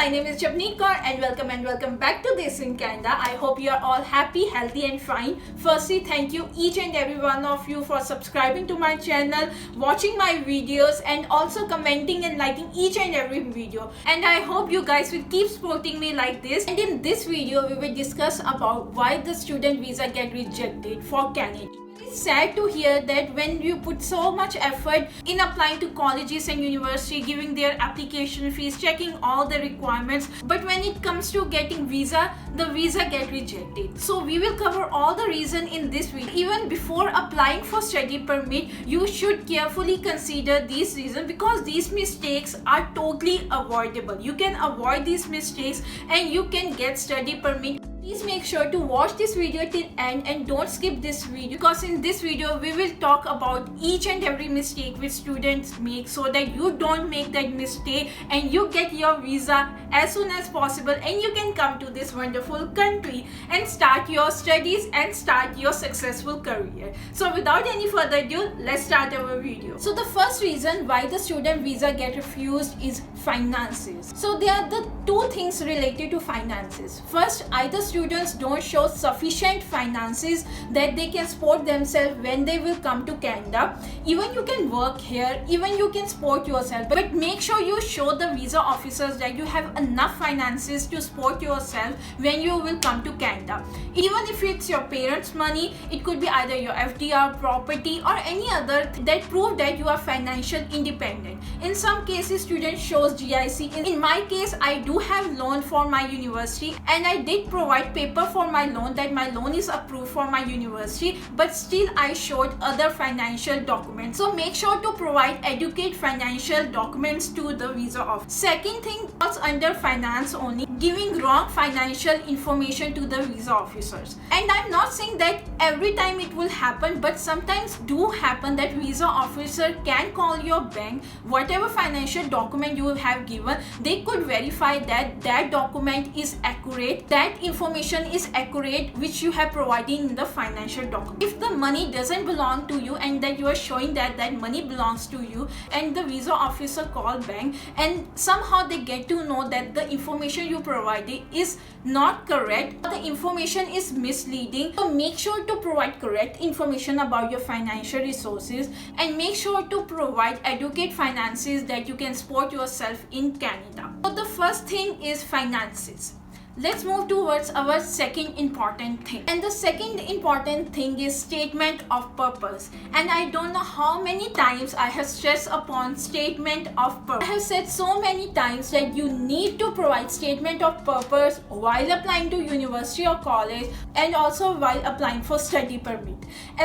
my name is Javneet Kaur and welcome back to This in Canada. I hope you are all happy, healthy and fine. Firstly, thank you each and every one of you for subscribing to my channel, watching my videos and also commenting and liking each and every video. And I hope you guys will keep supporting me like this. And in this video, we will discuss about why the student visa get rejected for Canada. It's sad to hear that when you put so much effort in applying to colleges and university, giving their application fees, checking all the requirements, but when it comes to getting visa, the visa get rejected. So we will cover all the reason in this video. Even before applying for study permit, you should carefully consider these reasons because these mistakes are totally avoidable. You can avoid these mistakes and you can get study permit. Please make sure to watch this video till end and don't skip this video because in this video we will talk about each and every mistake which students make so that you don't make that mistake and you get your visa as soon as possible and you can come to this wonderful country and start your studies and start your successful career. So without any further ado, let's start our video. So the first reason why the student visa get refused is finances. So there are the two things related to finances. First, either students don't show sufficient finances that they can support themselves when they will come to Canada. Even you can work here, even you can support yourself, but make sure you show the visa officers that you have enough finances to support yourself when you will come to Canada. Even if it's your parents' money, it could be either your FDR, property or any other that prove that you are financial independent. In some cases, students shows GIC. In my case, I do have loan for my university and I did provide paper for my loan that my loan is approved for my university, but still I showed other financial documents. So make sure to provide adequate financial documents to the visa office. Second thing falls under finance only, giving wrong financial information to the visa officers. And I'm not saying that every time it will happen, but sometimes do happen that visa officer can call your bank, whatever financial document you have given, they could verify that that document is accurate, that information is accurate which you have provided in the financial document. If the money doesn't belong to you and that you are showing that that money belongs to you and the visa officer call bank and somehow they get to know that the information you provided is not correct, the information is misleading, so make sure to provide correct information about your financial resources and make sure to provide adequate finances that you can support yourself in Canada. So the first thing is finances. Let's move towards our second important thing. And the second important thing is statement of purpose. And I don't know how many times I have stressed upon statement of purpose. I have said so many times that you need to provide statement of purpose while applying to university or college and also while applying for study permit.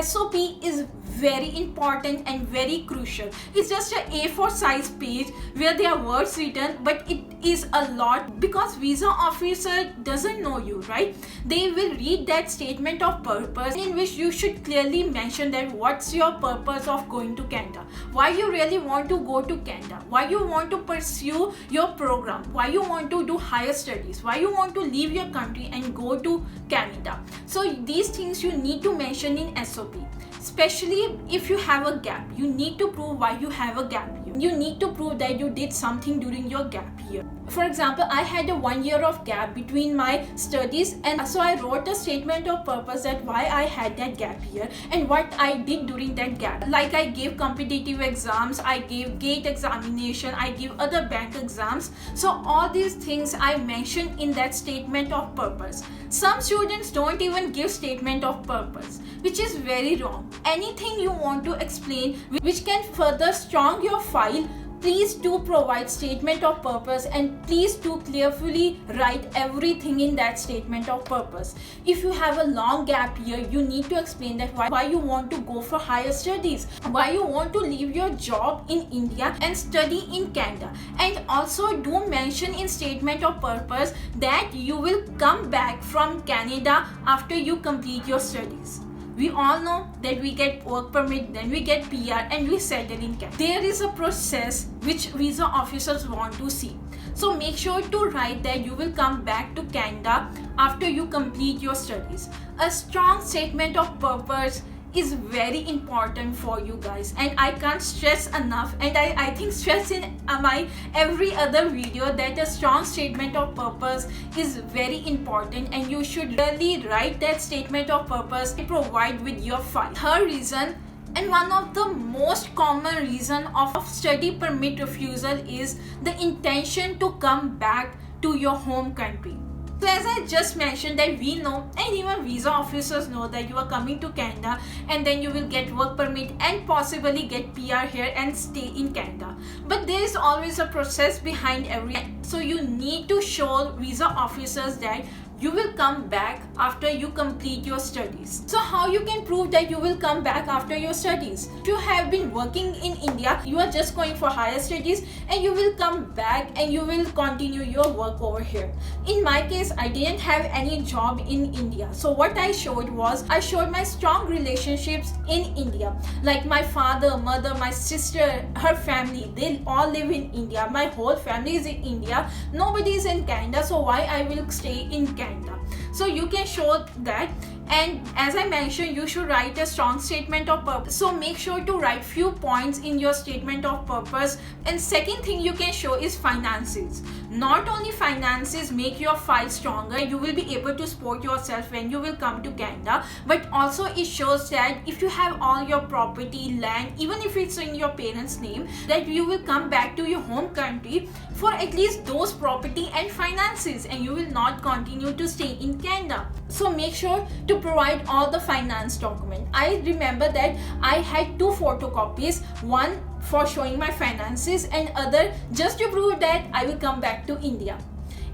SOP is very important and very crucial. It's just an A4 size page where there are words written, but it is a lot because visa officer doesn't know you, right? They will read that statement of purpose in which you should clearly mention that what's your purpose of going to Canada, why you really want to go to Canada, why you want to pursue your program, why you want to do higher studies, why you want to leave your country and go to Canada. So these things you need to mention in SOP. Especially if you have a gap, you need to prove why you have a gap year. You need to prove that you did something during your gap year. For example, I had a 1 year of gap between my studies and so I wrote a statement of purpose that why I had that gap year and what I did during that gap. Like I gave competitive exams, I gave GATE examination, I gave other bank exams. So all these things I mentioned in that statement of purpose. Some students don't even give statement of purpose, which is very wrong. Anything you want to explain which can further strong your file, please do provide statement of purpose and please do clearly write everything in that statement of purpose. If you have a long gap year, you need to explain that why you want to go for higher studies, why you want to leave your job in India and study in Canada. And also do mention in statement of purpose that you will come back from Canada after you complete your studies. We all know that we get work permit, then we get PR and we settle in Canada. There is a process which visa officers want to see. So make sure to write that you will come back to Canada after you complete your studies. A strong statement of purpose is very important for you guys, and I can't stress enough, and I think stress in my every other video that a strong statement of purpose is very important, and you should really write that statement of purpose and provide with your file. Third reason, and one of the most common reason of study permit refusal, is the intention to come back to your home country. So as I just mentioned, that we know, and even visa officers know, that you are coming to Canada and then you will get work permit and possibly get PR here and stay in Canada. But there is always a process behind everything. So you need to show visa officers that you will come back after you complete your studies. So how you can prove that you will come back after your studies? If you have been working in India, you are just going for higher studies and you will come back and you will continue your work over here. In my case, I didn't have any job in India. So what I showed was, I showed my strong relationships in India. Like my father, mother, my sister, her family, they all live in India. My whole family is in India. Nobody is in Canada. So why I will stay in Canada? So you can show that, and as I mentioned, you should write a strong statement of purpose. So make sure to write few points in your statement of purpose. And second thing you can show is finances. Not only finances make your file stronger, you will be able to support yourself when you will come to Canada, but also it shows that if you have all your property, land, even if it's in your parents' name, that you will come back to your home country for at least those property and finances, and you will not continue to stay in Canada. So make sure to provide all the finance document. I remember that I had 2 photocopies, one for showing my finances and other just to prove that I will come back to India.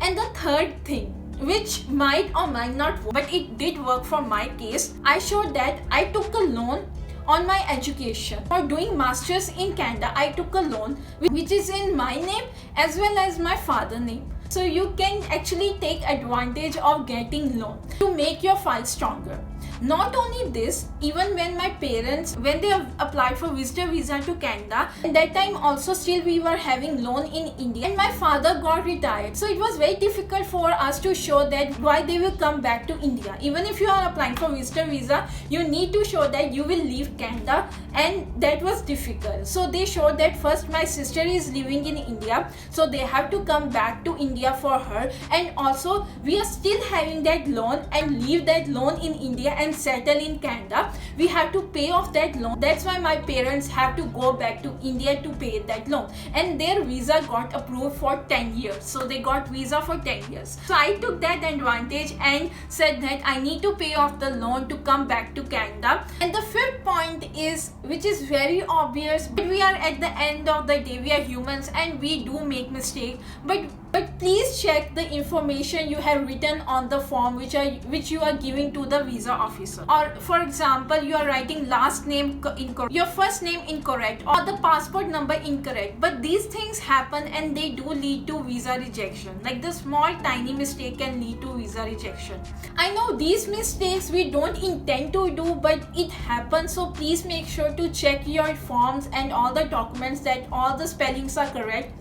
And the third thing, which might or might not work, but it did work for my case, I showed that I took a loan on my education. For doing masters in Canada, I took a loan which is in my name as well as my father's name. So you can actually take advantage of getting loan to make your file stronger. Not only this, even when my parents, when they have applied for visitor visa to Canada, at that time also still we were having loan in India, and my father got retired. So it was very difficult for us to show that why they will come back to India. Even if you are applying for visitor visa, you need to show that you will leave Canada, and that was difficult. So they showed that first my sister is living in India, so they have to come back to India for her, and also we are still having that loan and leave that loan in India and settle in Canada. We have to pay off that loan. That's why my parents have to go back to India to pay that loan, and their visa got approved for 10 years. So they got visa for 10 years. So I took that advantage and said that I need to pay off the loan to come back to Canada. And the fifth point is, which is very obvious, but we are at the end of the day, we are humans and we do make mistakes, but please check the information you have written on the form which you are giving to the visa officer. Or for example, you are writing last name incorrect, your first name incorrect, or the passport number incorrect. But these things happen and they do lead to visa rejection. Like the small tiny mistake can lead to visa rejection. I know these mistakes we don't intend to do, but it happens. So please make sure to check your forms and all the documents that all the spellings are correct.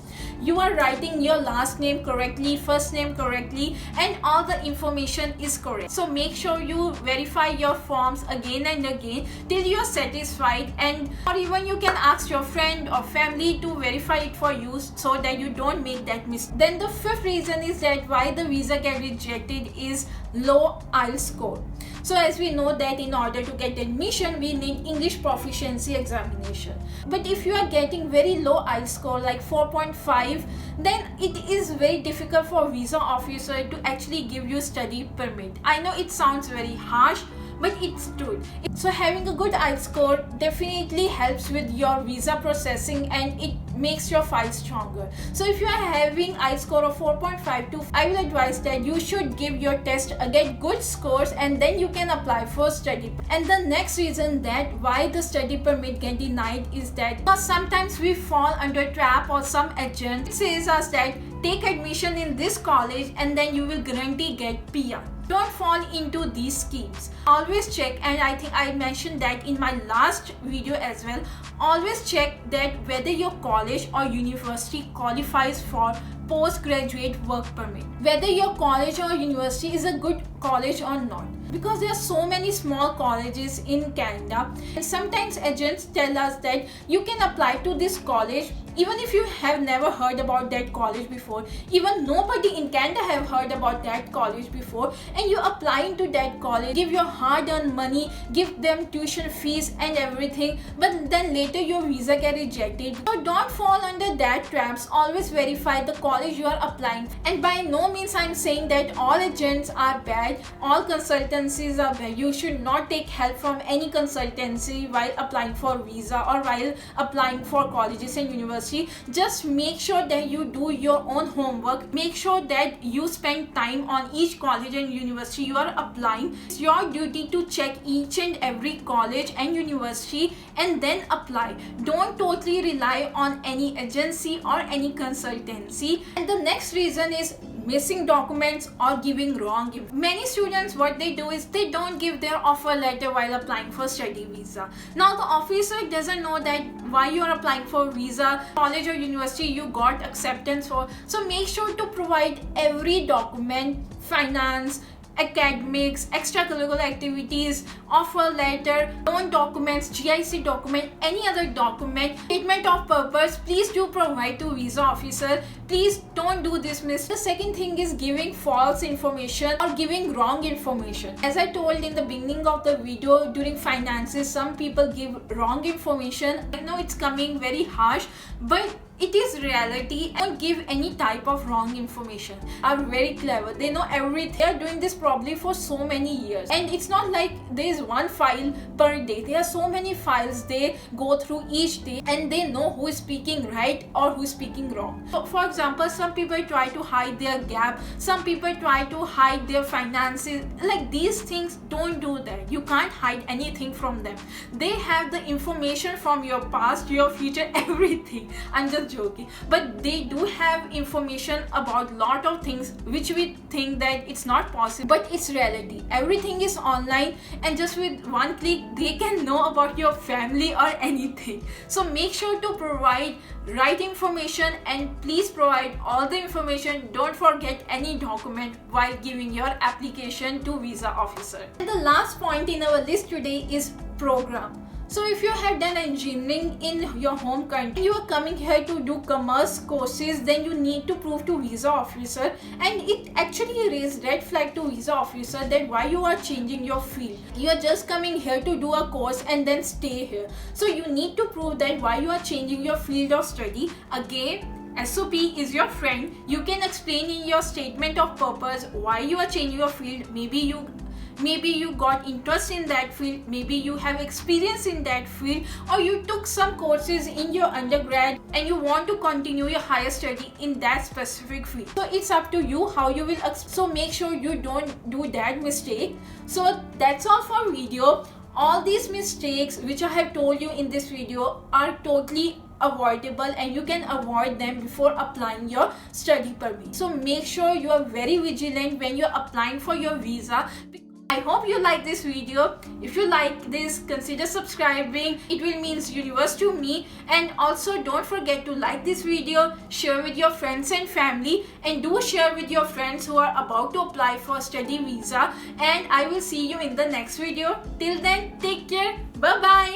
You are writing your last name correctly, first name correctly, and all the information is correct. So make sure you verify your forms again and again till you are satisfied, and or even you can ask your friend or family to verify it for you so that you don't make that mistake. Then the fifth reason is that why the visa get rejected is low IELTS score. So as we know that in order to get admission, we need English proficiency examination. But if you are getting very low IELTS score like 4.5, then it is very difficult for visa officer to actually give you study permit. I know it sounds very harsh, but it's true. So having a good IELTS score definitely helps with your visa processing, and it makes your file stronger. So if you are having IELTS score of 4.52, I will advise that you should give your test, get good scores, and then you can apply for study. And the next reason that why the study permit get denied is that because sometimes we fall under trap, or some agent says us that take admission in this college and then you will guarantee get PR. Don't fall into these schemes. Always check, and I think I mentioned that in my last video as well, always check that whether your college or university qualifies for postgraduate work permit, whether your college or university is a good college or not. Because there are so many small colleges in Canada, and sometimes agents tell us that you can apply to this college even if you have never heard about that college before, even nobody in Canada have heard about that college before, and you apply into that college, give your hard-earned money, give them tuition fees and everything, but then later your visa get rejected. So don't fall under that traps. Always verify the college you are applying. And by no means I'm saying that all agents are bad, all consultancies are bad. You should not take help from any consultancy while applying for visa or while applying for colleges and universities. Just make sure that you do your own homework. Make sure that you spend time on each college and university you are applying. It's your duty to check each and every college and university and then apply. Don't totally rely on any agency or any consultancy. And the next reason is missing documents or giving wrong info. Many students, what they do is they don't give their offer letter while applying for study visa. Now the officer doesn't know that why you are applying for visa, college or university you got acceptance for. So make sure to provide every document, finance, academics, extracurricular activities, offer letter, loan documents, GIC document, any other document, statement of purpose. Please do provide to visa officer. Please don't do this mistake. The second thing is giving false information or giving wrong information. As I told in the beginning of the video, during finances, some people give wrong information. I know it's coming very harsh, but it is reality. Don't give any type of wrong information. Are very clever. They know everything. They are doing this probably for so many years. And it's not like there is one file per day. There are so many files they go through each day, and they know who is speaking right or who is speaking wrong. So for example, some people try to hide their gap. Some people try to hide their finances. Like these things, don't do that. You can't hide anything from them. They have the information from your past, your future, everything. I'm just joking, but they do have information about lot of things which we think that it's not possible, but it's reality. Everything is online, and just with one click they can know about your family or anything. So make sure to provide right information, and please provide all the information. Don't forget any document while giving your application to visa officer. And the last point in our list today is program. So if you have done engineering in your home country, you are coming here to do commerce courses, then you need to prove to visa officer, and it actually raised red flag to visa officer that why you are changing your field. You are just coming here to do a course and then stay here. So you need to prove that why you are changing your field of study. Again, SOP is your friend. You can explain in your statement of purpose why you are changing your field. Maybe you got interest in that field, maybe you have experience in that field, or you took some courses in your undergrad and you want to continue your higher study in that specific field. So it's up to you how you will so make sure you don't do that mistake. So that's all for video. All these mistakes which I have told you in this video are totally avoidable, and you can avoid them before applying your study permit. So make sure you are very vigilant when you're applying for your visa. I hope you like this video. If you like this, consider subscribing. It will mean universe to me. And also don't forget to like this video, share with your friends and family, and do share with your friends who are about to apply for study visa. And I will see you in the next video. Till then, take care. Bye bye.